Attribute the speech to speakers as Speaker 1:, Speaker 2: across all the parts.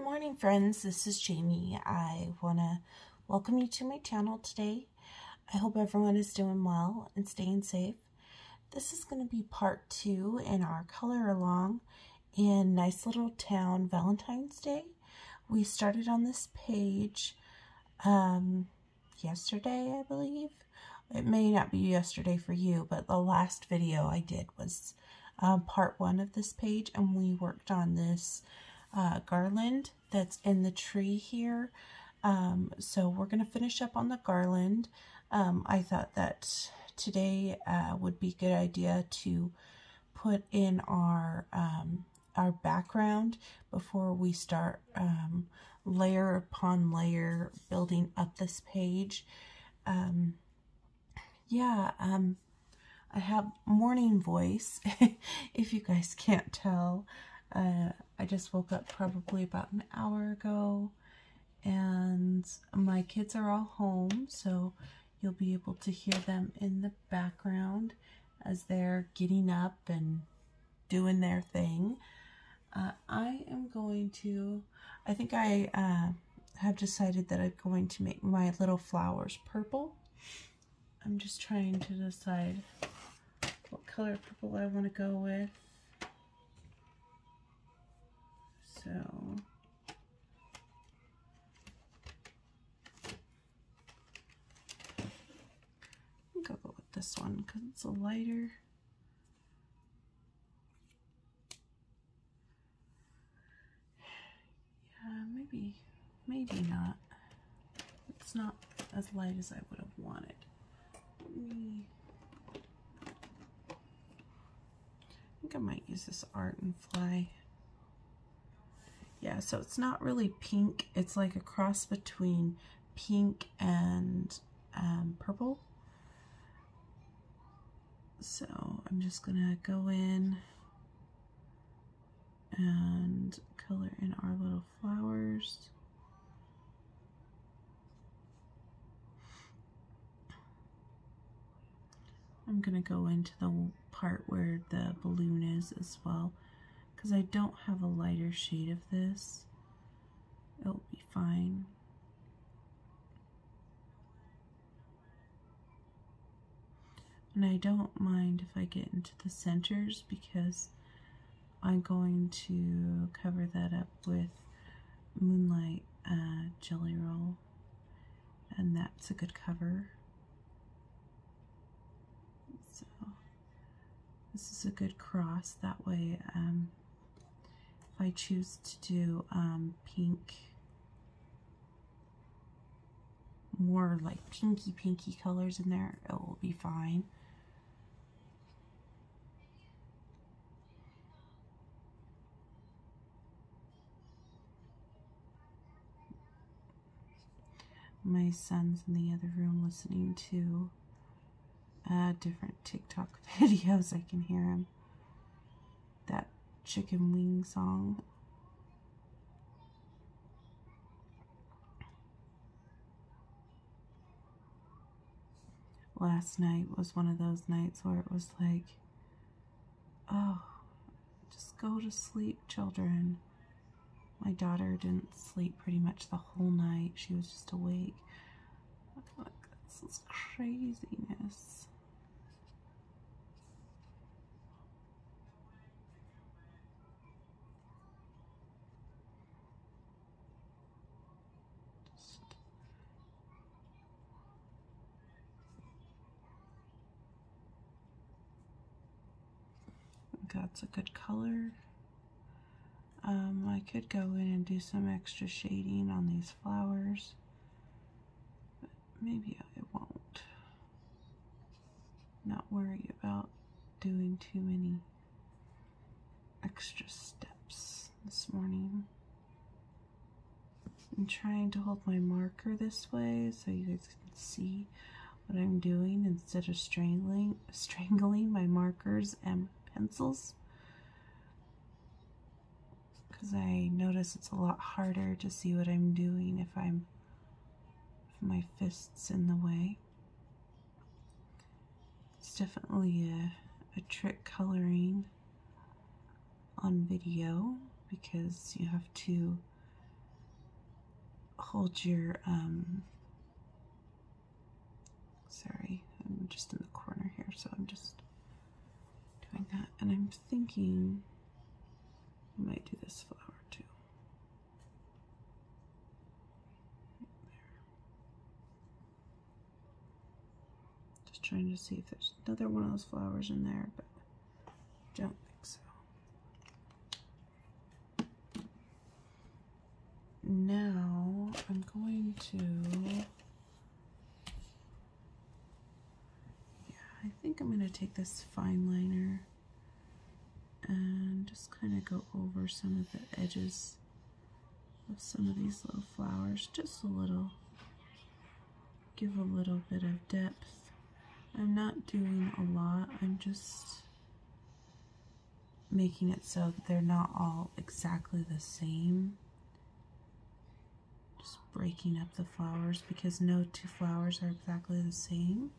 Speaker 1: morning, friends. This is Jamie. I want to welcome you to my channel today. I hope everyone is doing well and staying safe. This is going to be part 2 in our color along in Nice Little Town Valentine's Day. We started on this page yesterday, I believe. It may not be yesterday for you, but the last video I did was part 1 of this page, and we worked on this garland that's in the tree here. So we're going to finish up on the garland. I thought that today would be a good idea to put in our background before we start layer upon layer building up this page. I have morning voice, if you guys can't tell. I just woke up probably about an hour ago, and my kids are all home, so you'll be able to hear them in the background as they're getting up and doing their thing. I think I have decided that I'm going to make my little flowers purple. I'm just trying to decide what color purple I want to go with. So I think I'll go with this one because it's a lighter. Yeah, maybe not. It's not as light as I would have wanted. I think I might use this Art and Fly. Yeah, so it's not really pink. It's like a cross between pink and purple. So I'm just gonna go in and color in our little flowers. I'm gonna go into the part where the balloon is as well, because I don't have a lighter shade of this. It'll be fine. And I don't mind if I get into the centers, because I'm going to cover that up with Moonlight Jelly Roll, and that's a good cover. So this is a good cross. That way, if I choose to do pink, more like pinky colors in there, it will be fine. My son's in the other room listening to different TikTok videos. I can hear him. That chicken wing song. Last night was one of those nights where it was like, oh, just go to sleep, children. My daughter didn't sleep pretty much the whole night. She was just awake. Look, this is craziness. That's a good color. I could go in and do some extra shading on these flowers, but maybe I won't. Not worry about doing too many extra steps this morning. I'm trying to hold my marker this way so you guys can see what I'm doing instead of strangling my markers and pencils, because I notice it's a lot harder to see what I'm doing if my fist's in the way. It's definitely a trick coloring on video, because you have to hold your, sorry, I'm just in the corner here, so I'm just doing that. And I'm thinking I might do this flower too. Right there. Just trying to see if there's another one of those flowers in there, but I don't think so. Now I'm going to, I think I'm going to take this fine liner and just kind of go over some of the edges of some of these little flowers, just a little, give a little bit of depth. I'm not doing a lot, I'm just making it so that they're not all exactly the same. Just breaking up the flowers because no two flowers are exactly the same.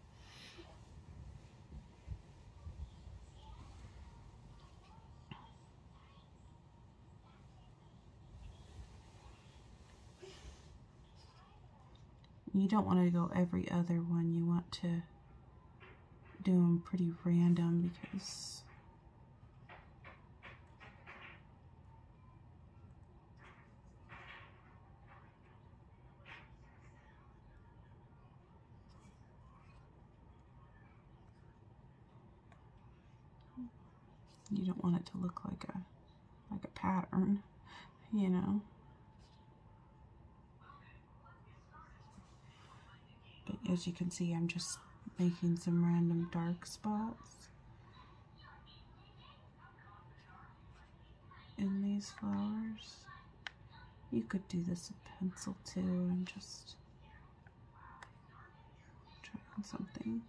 Speaker 1: You don't want to go every other one. You want to do them pretty random because you don't want it to look like a pattern, you know. But as you can see, I'm just making some random dark spots in these flowers. You could do this with pencil too and just try on something.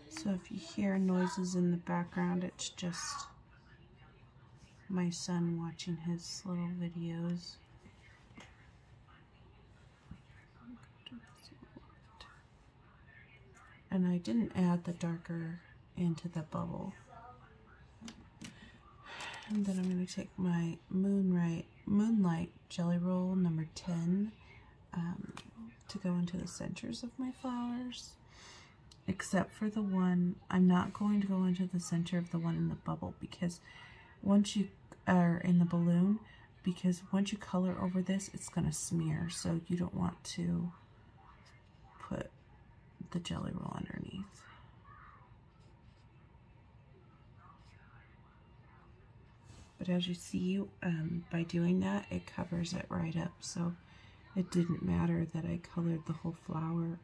Speaker 1: So if you hear noises in the background, it's just my son watching his little videos. And I didn't add the darker into the bubble. And then I'm going to take my Moonlight Jelly Roll number 10 to go into the centers of my flowers. Except for the one, I'm not going to go into the center of the one in the bubble because once you are in the balloon, because once you color over this, it's going to smear. So you don't want to put the jelly roll underneath. But as you see, by doing that, it covers it right up. So it didn't matter that I colored the whole flower.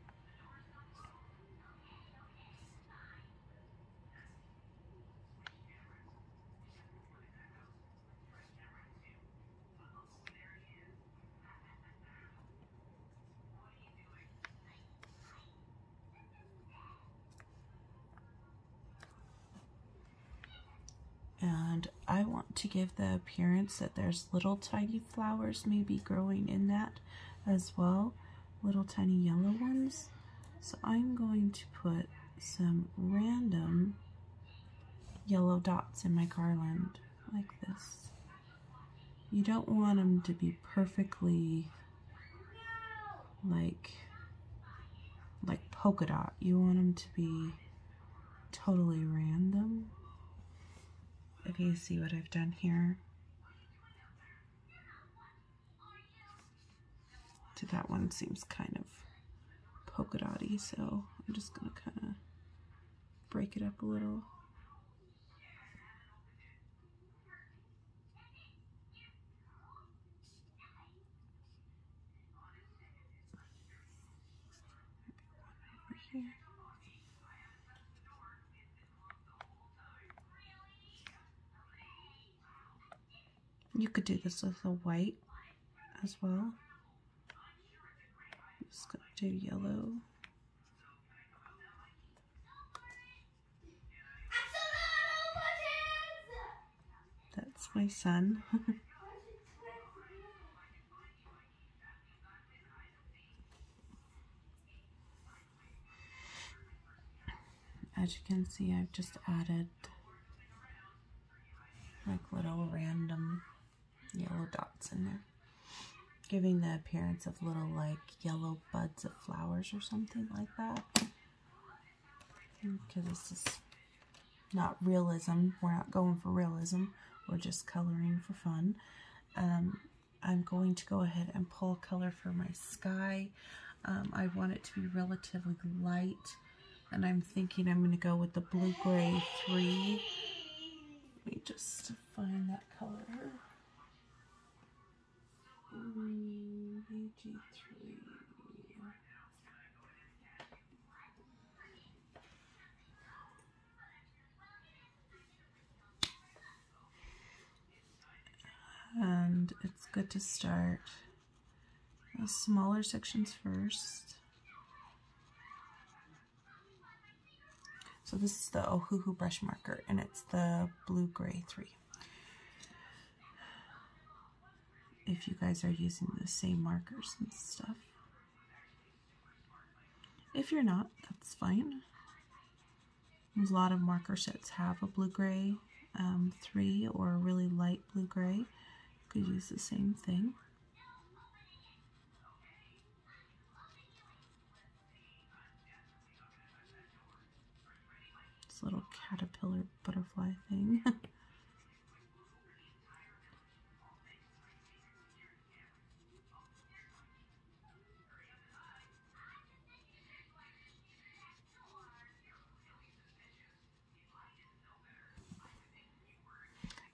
Speaker 1: And I want to give the appearance that there's little tiny flowers maybe growing in that as well, little tiny yellow ones. So I'm going to put some random yellow dots in my garland like this. You don't want them to be perfectly like polka dot. You want them to be totally random. If you see what I've done here. So that one seems kind of polka dotty, so I'm just gonna kind of break it up a little. Over here. You could do this with a white as well. I'm just gonna do yellow. That's my son. As you can see, I've just added like little random yellow dots in there, giving the appearance of little like yellow buds of flowers or something like that. Because this is not realism. We're not going for realism. We're just coloring for fun. I'm going to go ahead and pull a color for my sky. I want it to be relatively light, and I'm thinking I'm going to go with the blue-gray 3. Let me just find that color. BG3. And it's good to start the smaller sections first. So this is the Ohuhu brush marker, and it's the blue-gray 3. If you guys are using the same markers and stuff. If you're not, that's fine. A lot of marker sets have a blue-gray 3 or a really light blue-gray. You could use the same thing. This little caterpillar butterfly thing.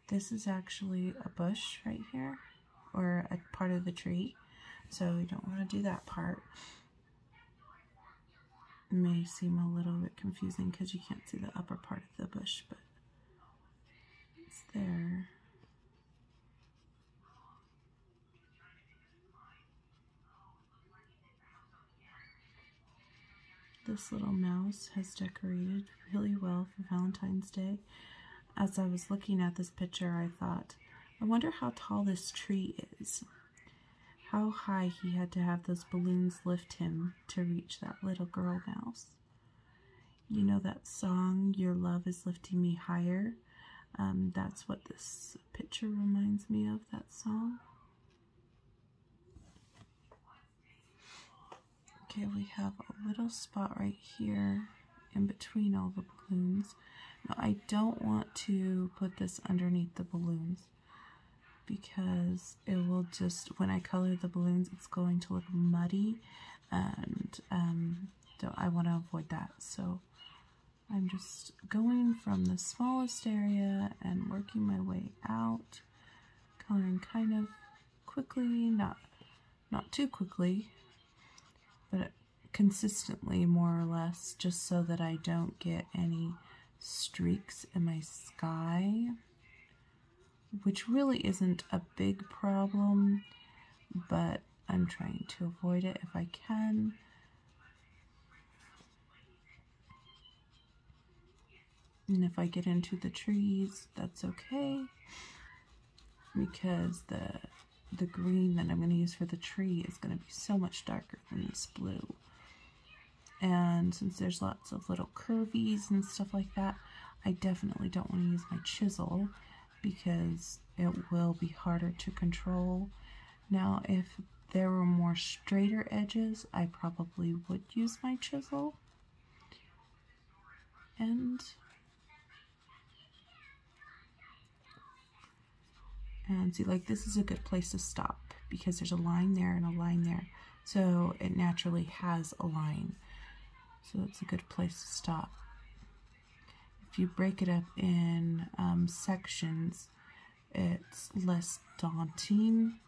Speaker 1: This is actually a bush right here, or a part of the tree, so you don't want to do that part. It may seem a little bit confusing because you can't see the upper part of the bush, but it's there. This little mouse has decorated really well for Valentine's Day. As I was looking at this picture, I thought, I wonder how tall this tree is. How high he had to have those balloons lift him to reach that little girl mouse. You know that song, Your Love is Lifting Me Higher? That's what this picture reminds me of, that song. Okay, we have a little spot right here in between all the balloons. Now, I don't want to put this underneath the balloons because it will just, when I color the balloons, it's going to look muddy, and I want to avoid that. So I'm just going from the smallest area and working my way out, coloring kind of quickly, not too quickly, but consistently, more or less, just so that I don't get any streaks in my sky, which really isn't a big problem, but I'm trying to avoid it if I can. And if I get into the trees, that's okay, because the green that I'm going to use for the tree is going to be so much darker than this blue. And since there's lots of little curvies and stuff like that, I definitely don't want to use my chisel because it will be harder to control. Now, if there were more straighter edges, I probably would use my chisel. And see, like, this is a good place to stop because there's a line there and a line there. So it naturally has a line. So it's a good place to stop. If you break it up in sections, it's less daunting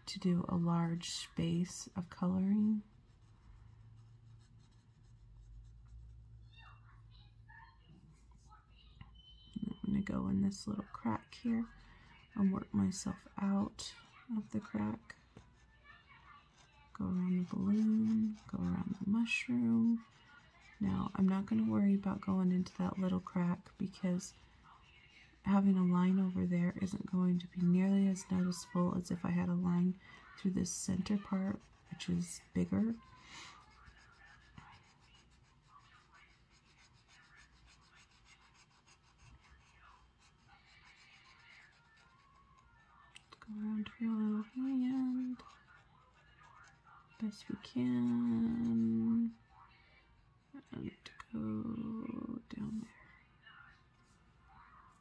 Speaker 1: to do a large space of coloring. I'm going to go in this little crack here and work myself out of the crack. Go around the balloon, go around the mushroom. Now, I'm not going to worry about going into that little crack because having a line over there isn't going to be nearly as noticeable as if I had a line through this center part, which is bigger. Go around her little hand best we can, and go down there.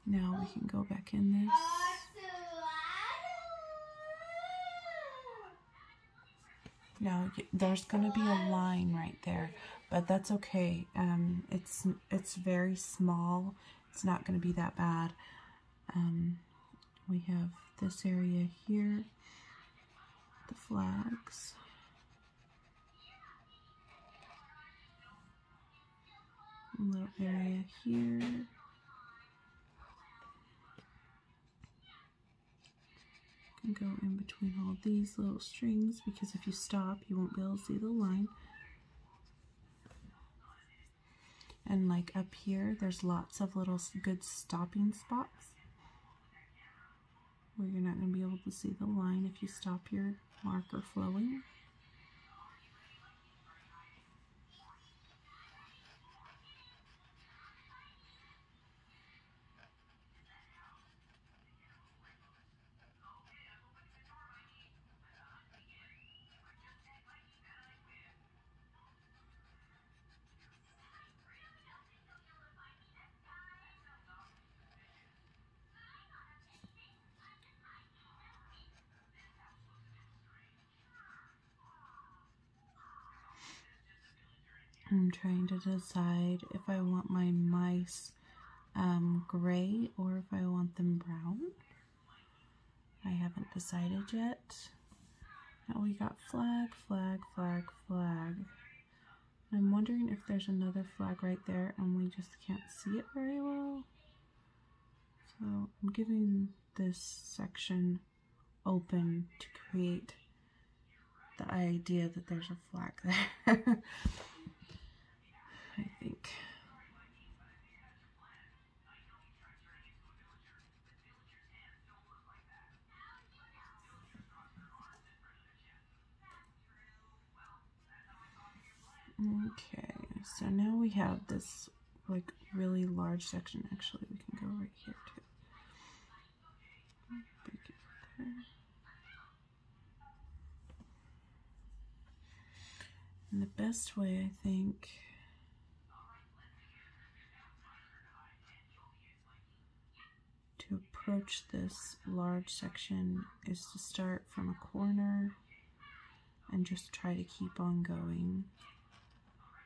Speaker 1: Now we can go back in this. Now there's going to be a line right there, but that's okay. It's very small. It's not going to be that bad. We have this area here, the flags. A little area here. You can go in between all these little strings, because if you stop, you won't be able to see the line. And like up here, there's lots of little good stopping spots where you're not going to be able to see the line if you stop your marker flowing. I'm trying to decide if I want my mice gray or if I want them brown. I haven't decided yet. Now we got flag, flag, flag, flag. I'm wondering if there's another flag right there and we just can't see it very well. So I'm giving this section open to create the idea that there's a flag there. I think. Okay, so now we have this like really large section. Actually, we can go right here too. Break it there. And the best way, I think, to approach this large section is to start from a corner and just try to keep on going.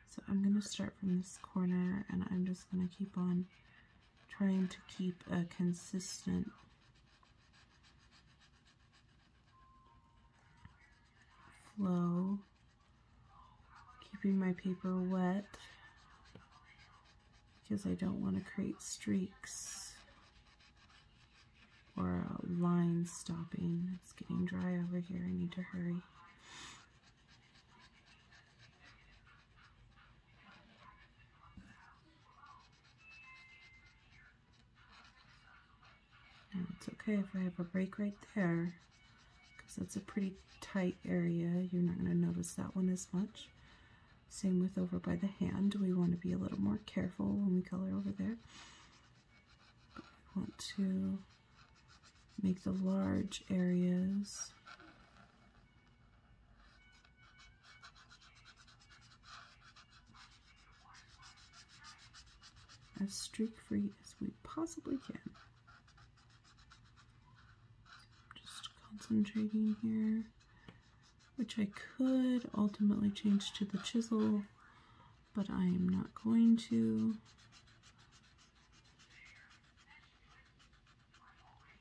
Speaker 1: So I'm going to start from this corner and I'm just going to keep on trying to keep a consistent flow, keeping my paper wet because I don't want to create streaks or a line stopping. It's getting dry over here. I need to hurry. And it's okay if I have a break right there, because that's a pretty tight area. You're not going to notice that one as much. Same with over by the hand. We want to be a little more careful when we color over there. But we want to make the large areas as streak-free as we possibly can. Just concentrating here, which I could ultimately change to the chisel, but I am not going to,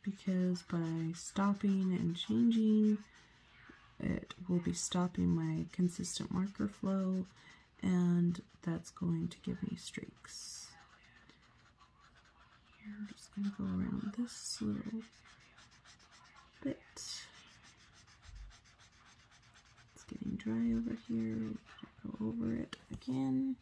Speaker 1: because by stopping and changing, it will be stopping my consistent marker flow, and that's going to give me streaks. I'm just going to go around this little bit. It's getting dry over here. Go over it again.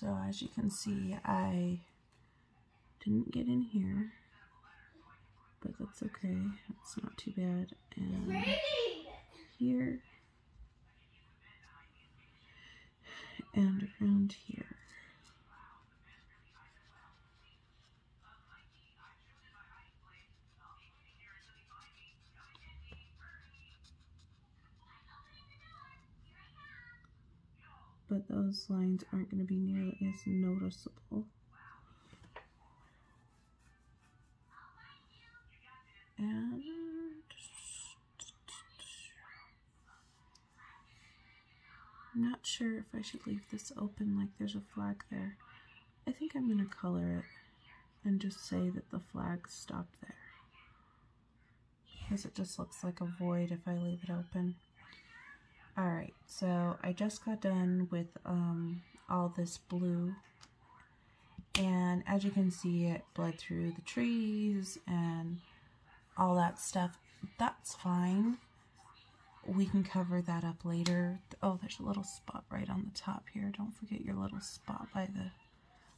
Speaker 1: So as you can see, I didn't get in here, but that's okay. It's not too bad. And here and around here. But those lines aren't going to be nearly as noticeable. And I'm not sure if I should leave this open like there's a flag there. I think I'm going to color it and just say that the flag stopped there, because it just looks like a void if I leave it open. Alright, so I just got done with all this blue, and as you can see, it bled through the trees and all that stuff. That's fine. We can cover that up later. Oh, there's a little spot right on the top here. Don't forget your little spot by the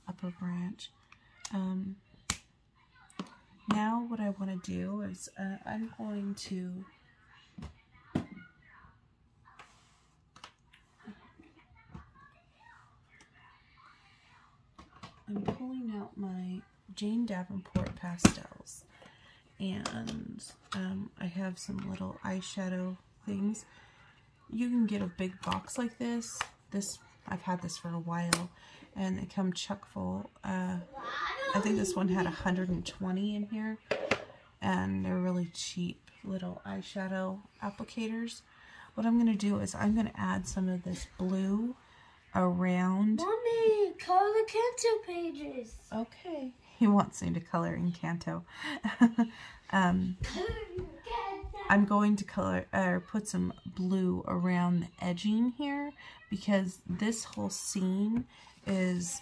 Speaker 1: upper branch. Now what I want to do is I'm pulling out my Jane Davenport pastels, and I have some little eyeshadow things. You can get a big box like this. I've had this for a while, and they come chock full. I think this one had 120 in here, and they're really cheap little eyeshadow applicators. What I'm going to do is I'm going to add some of this blue around.
Speaker 2: Mommy, color the Canto pages.
Speaker 1: Okay. He wants me to color in Canto. I'm going to color or put some blue around the edging here, because this whole scene is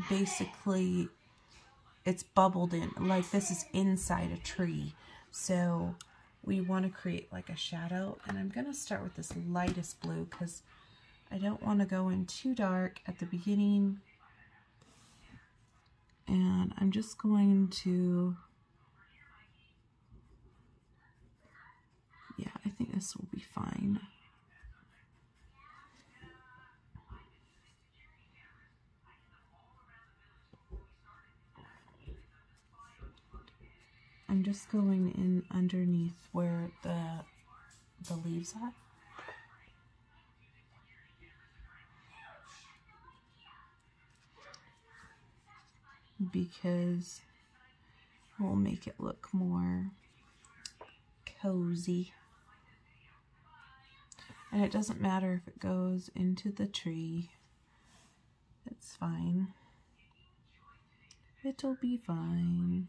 Speaker 1: basically, it's bubbled in, like this is inside a tree. So we want to create like a shadow, and I'm going to start with this lightest blue because I don't want to go in too dark at the beginning. And I'm just going to, yeah, I think this will be fine. I'm just going in underneath where the leaves are. Because we'll make it look more cozy. And it doesn't matter if it goes into the tree. It's fine. It'll be fine.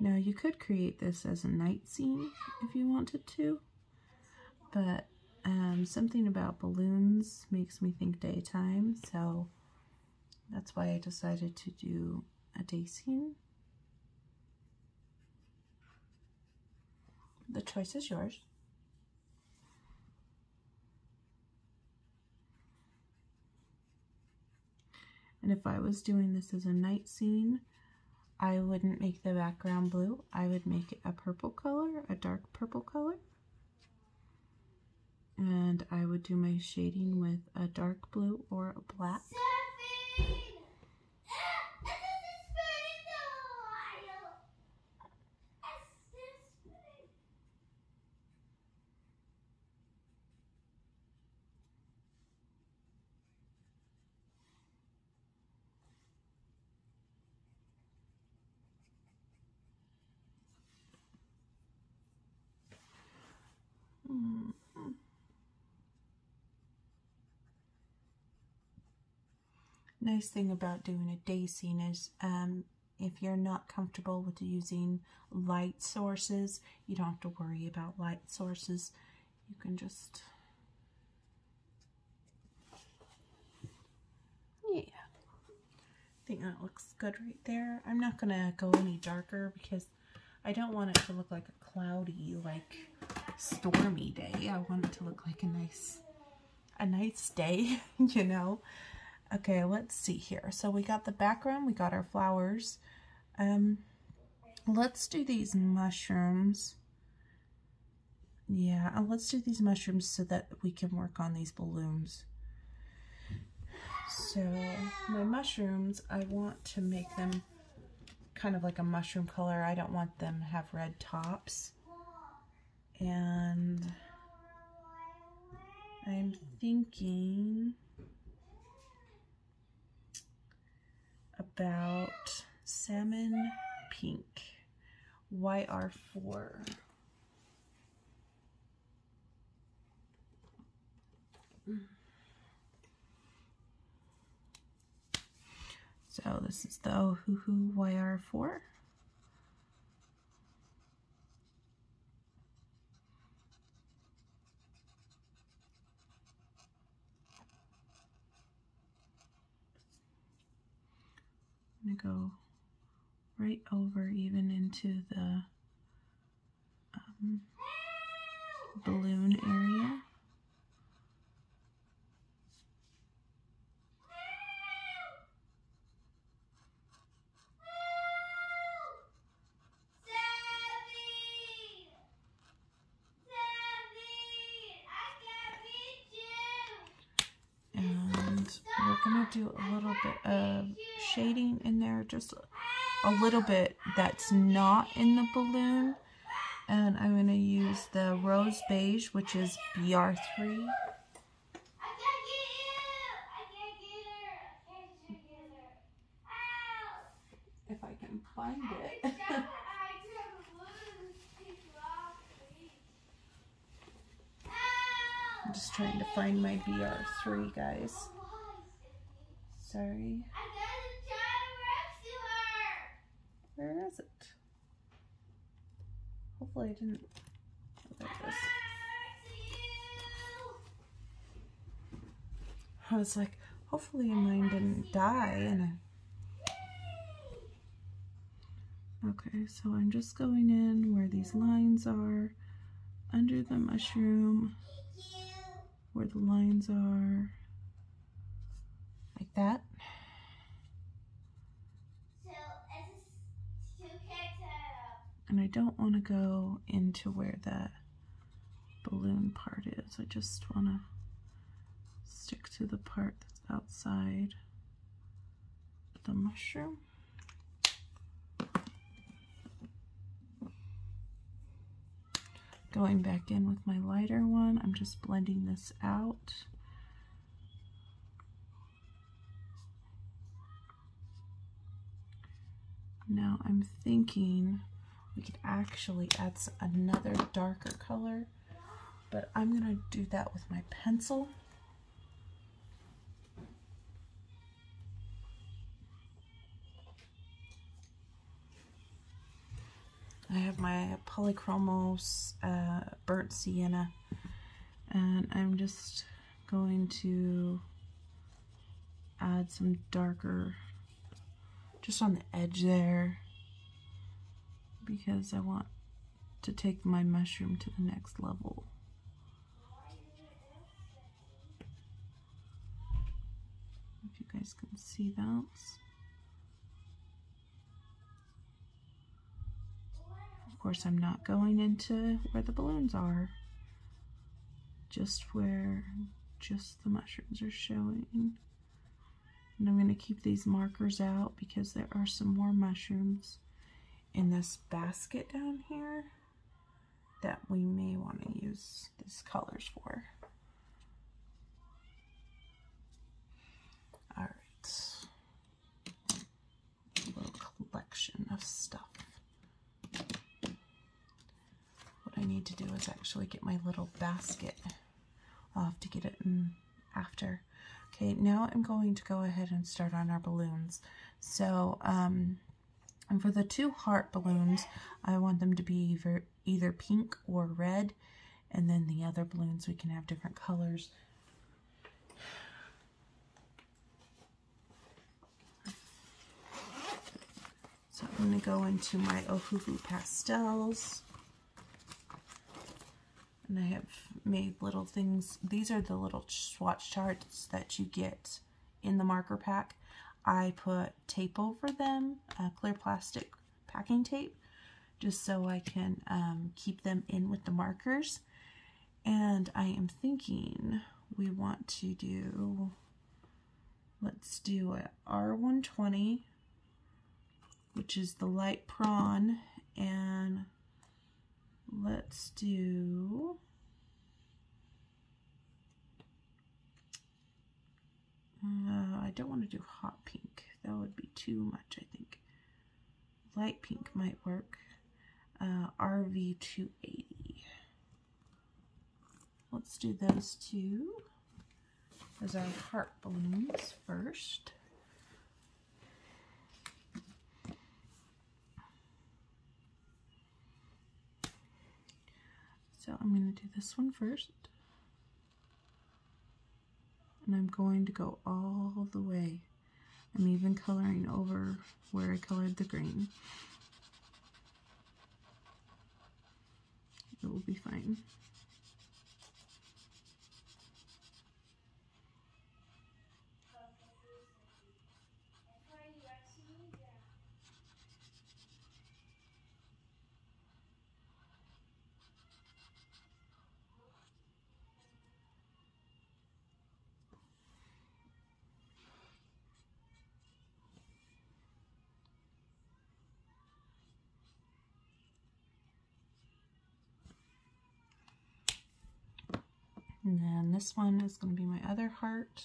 Speaker 1: Now you could create this as a night scene if you wanted to, but something about balloons makes me think daytime, so that's why I decided to do a day scene. The choice is yours. And if I was doing this as a night scene, I wouldn't make the background blue. I would make it a purple color, a dark purple color. And I would do my shading with a dark blue or a black. Nice thing about doing a day scene is if you're not comfortable with using light sources, you don't have to worry about light sources. You can just think that looks good right there. I'm not gonna go any darker because I don't want it to look like a cloudy, like stormy day. I want it to look like a nice day, you know. Okay, let's see here. So we got the background, we got our flowers. Let's do these mushrooms. Yeah, let's do these mushrooms so that we can work on these balloons. So my mushrooms, I want to make them kind of like a mushroom color. I don't want them to have red tops. And I'm thinking about salmon pink, YR4. So this is the Ohuhu YR4. I'm gonna go right over even into the balloon area. We're going to do a little bit of shading in there, just a little bit that's not in the balloon. And I'm going to use the Rose Beige, which is BR3. If I can find it. I'm just trying to find my BR3, guys. Sorry. Where is it? Hopefully I didn't. Oh, there it is. I was like, hopefully mine didn't die. And okay, so I'm just going in where these lines are, under the mushroom, where the lines are, like that. And I don't want to go into where the balloon part is. I just want to stick to the part that's outside the mushroom. Going back in with my lighter one, I'm just blending this out. Now I'm thinking we could actually add another darker color, but I'm gonna do that with my pencil. I have my Polychromos burnt sienna, and I'm just going to add some darker just on the edge there, because I want to take my mushroom to the next level. If you guys can see that. Of course, I'm not going into where the balloons are, just where just the mushrooms are showing. And I'm going to keep these markers out because there are some more mushrooms in this basket down here that we may want to use these colors for. All right, a little collection of stuff. What I need to do is actually get my little basket. I'll have to get it in after. Okay, now I'm going to go ahead and start on our balloons. So, and for the two heart balloons, I want them to be either pink or red, and then the other balloons we can have different colors. I'm going to go into my Ohuhu pastels. And I have made little things. These are the little swatch charts that you get in the marker pack. I put tape over them, clear plastic packing tape, just so I can keep them in with the markers. And I am thinking we want to do, let's do a R120, which is the light prawn, and let's do I don't want to do hot pink. That would be too much, I think. Light pink might work. RV280. Let's do those two as our heart balloons first. So I'm going to do this one first. And I'm going to go all the way. I'm even coloring over where I colored the green. It will be fine. And then this one is going to be my other heart.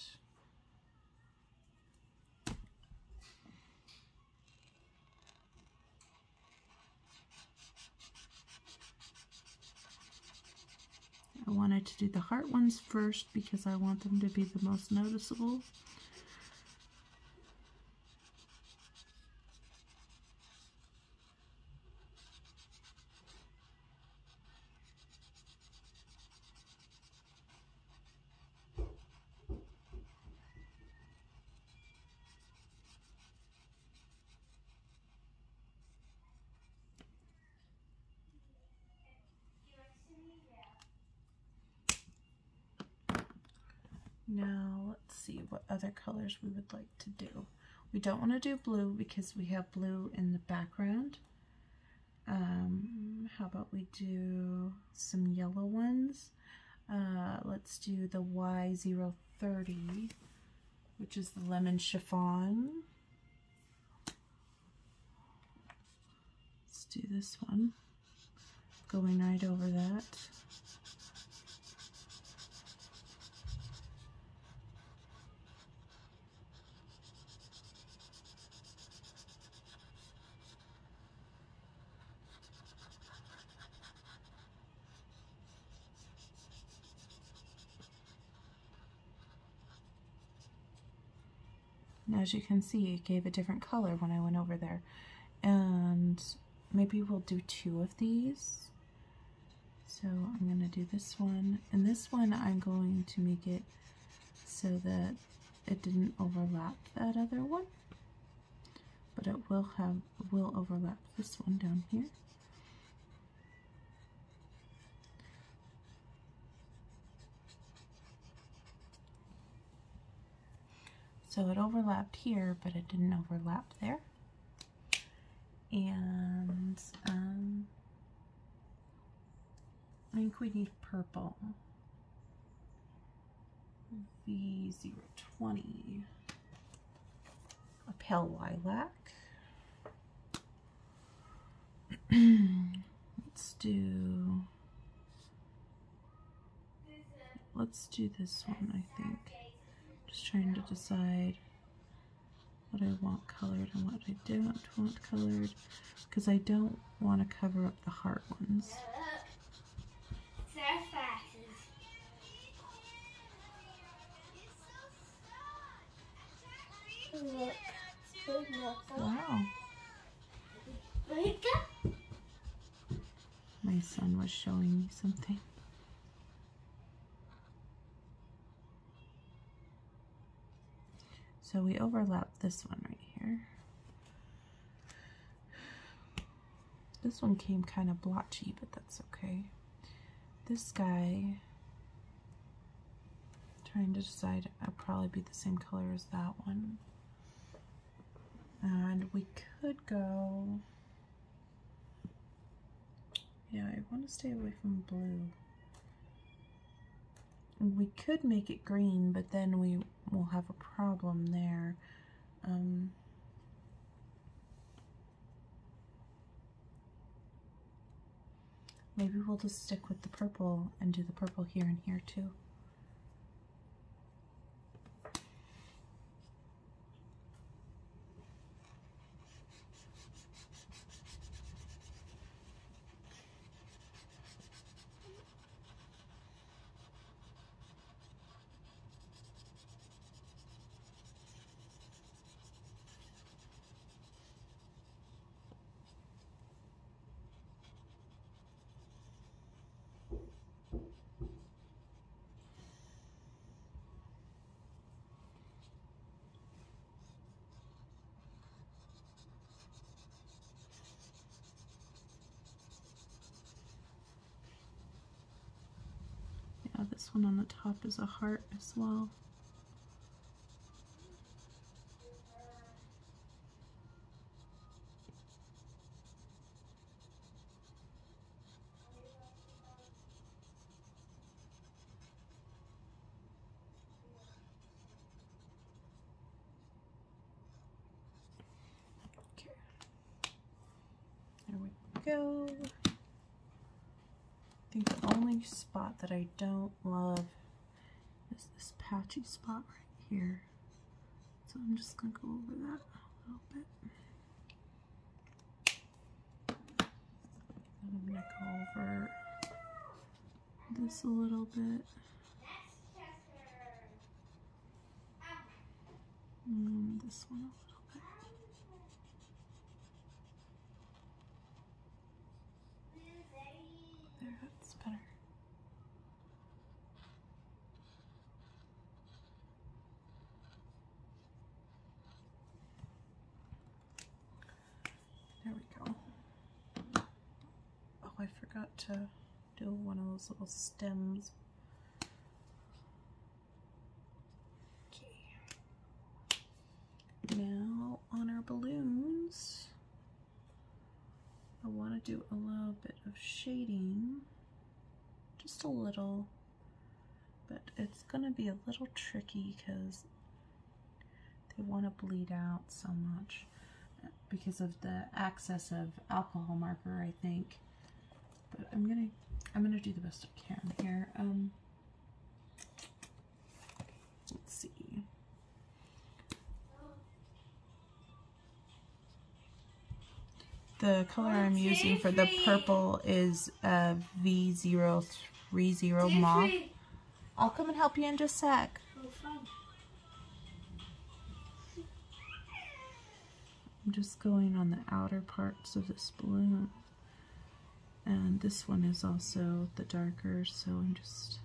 Speaker 1: I wanted to do the heart ones first because I want them to be the most noticeable. Now let's see what other colors we would like to do. We don't want to do blue because we have blue in the background. How about we do some yellow ones? Let's do the Y030, which is the lemon chiffon. Let's do this one. Going right over that. And as you can see, it gave a different color when I went over there. And maybe we'll do two of these. So I'm going to do this one. And this one I'm going to make it so that it didn't overlap that other one. But it will overlap this one down here. So it overlapped here, but it didn't overlap there. And I think we need purple. V020. A pale lilac. Let's do this one, I think. Just trying to decide what I want colored and what I don't want colored, because I don't want to cover up the heart ones. Wow. My son was showing me something. So we overlap this one right here. This one came kind of blotchy, but that's okay. This guy, trying to decide, I'll probably be the same color as that one. And we could go, yeah, I want to stay away from blue. We could make it green, but then we will have a problem there. Maybe we'll just stick with the purple and do the purple here and here too. This one on the top is a heart as well. Okay. There we go. I think the only spot that I don't love is this patchy spot right here. So I'm just going to go over that a little bit. And I'm going to go over this a little bit. And this one a little bit. There, that's better. There we go. Oh, I forgot to do one of those little stems. Okay. Now on our balloons, I want to do a little bit of shading, just a little, but it's going to be a little tricky because they want to bleed out so much because of the excess of alcohol marker, I think. But I'm gonna do the best I can here. Let's see. The color I'm using for the purple is V030 Mauve. I'll come and help you in just a sec. I'm just going on the outer parts of this balloon. And this one is also the darker, so I'm just...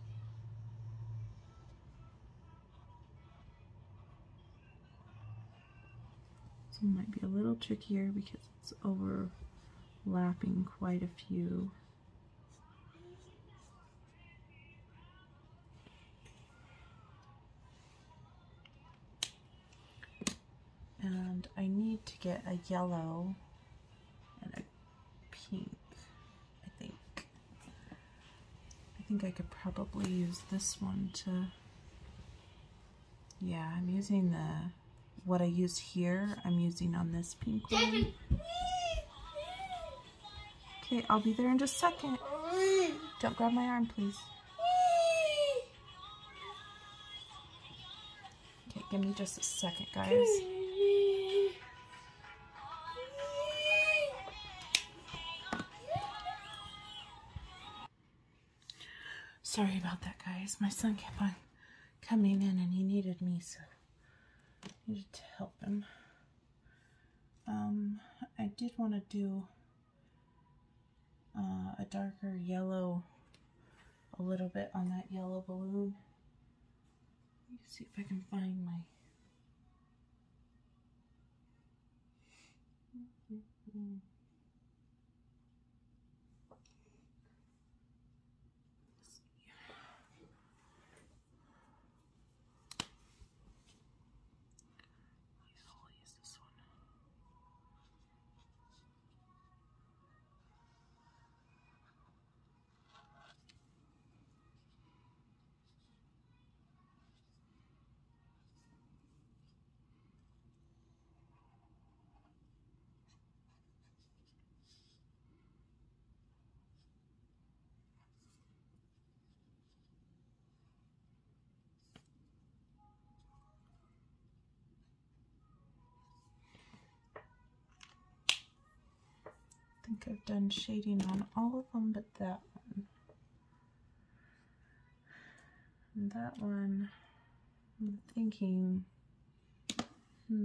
Speaker 1: This one might be a little trickier because it's overlapping quite a few. And I need to get a yellow and a pink, I think. I think I could probably use this one to, yeah, I'm using what I used here, I'm using on this pink one. Okay, I'll be there in just a second. Don't grab my arm, please. Okay, give me just a second, guys. Sorry about that, guys. My son kept on coming in and he needed me, so I needed to help him. I did want to do a darker yellow, a little bit on that yellow balloon. Let me see if I can find my... think I've done shading on all of them but that one. And that one, I'm thinking, I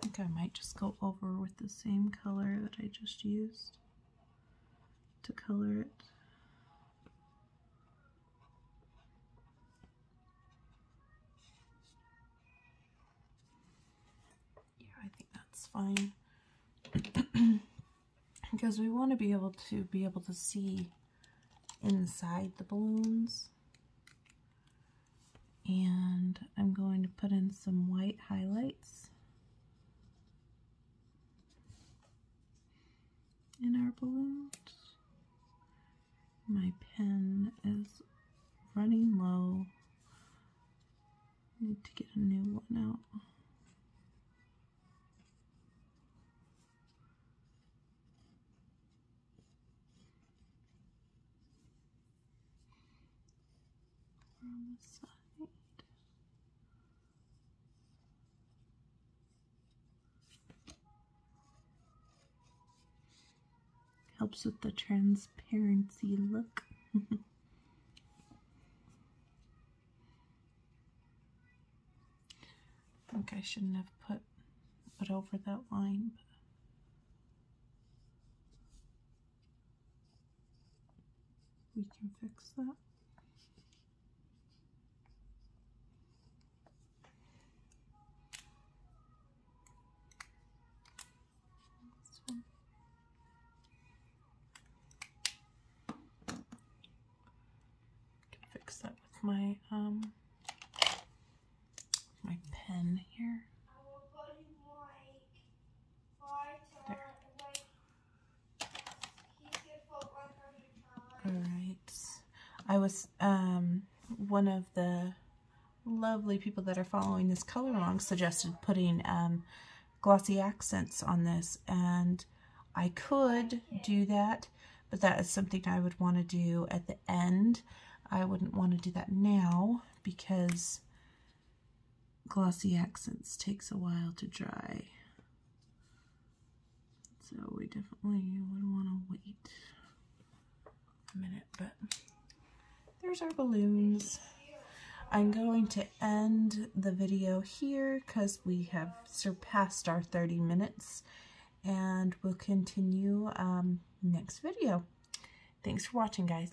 Speaker 1: think I might just go over with the same color that I just used to color it. Yeah, I think that's fine. Because we want to be able to see inside the balloons. And I'm going to put in some white highlights in our balloons. My pen is running low. I need to get a new one out. On the side. Helps with the transparency look. I think I shouldn't have put over that line, but we can fix that. This one. Can fix that with my my pen here. There. All right. I was one of the lovely people that are following this ColorAlong suggested putting glossy accents on this, and I could do that, but that is something I would want to do at the end. I wouldn't want to do that now because glossy accents takes a while to dry. So we definitely would want to wait a minute, but there's our balloons. I'm going to end the video here because we have surpassed our 30 minutes, and we'll continue next video. Thanks for watching, guys.